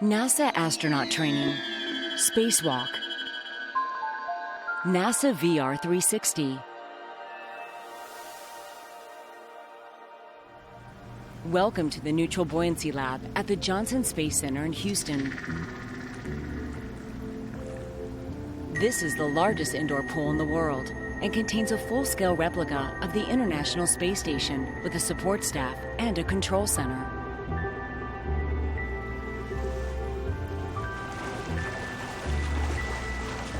NASA astronaut training, spacewalk, NASA VR 360. Welcome to the Neutral Buoyancy Lab at the Johnson Space Center in Houston. This is the largest indoor pool in the world and contains a full-scale replica of the International Space Station with a support staff and a control center.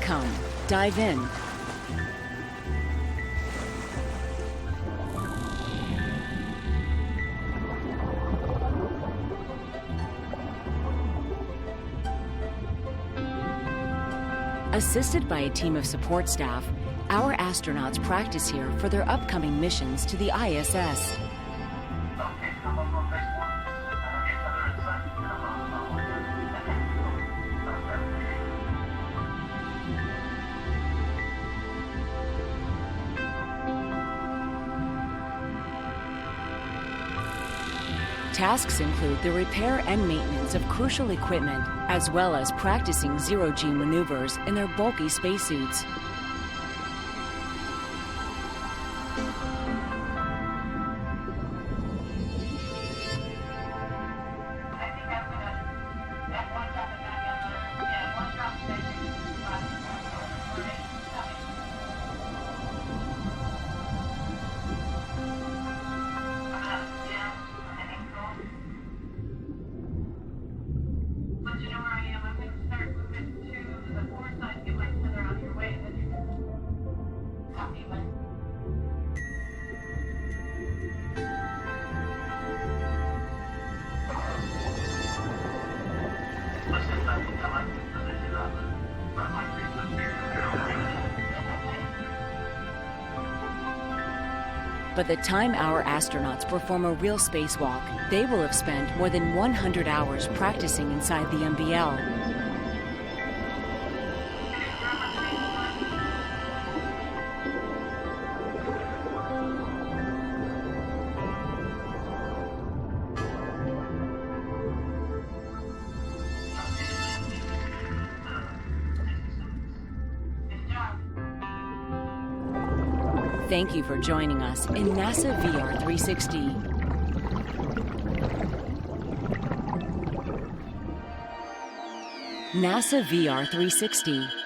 Come, dive in. Assisted by a team of support staff, our astronauts practice here for their upcoming missions to the ISS. Tasks include the repair and maintenance of crucial equipment, as well as practicing zero-G maneuvers in their bulky spacesuits. By the time our astronauts perform a real spacewalk, they will have spent more than 100 hours practicing inside the MBL. Thank you for joining us in NASA VR 360. NASA VR 360.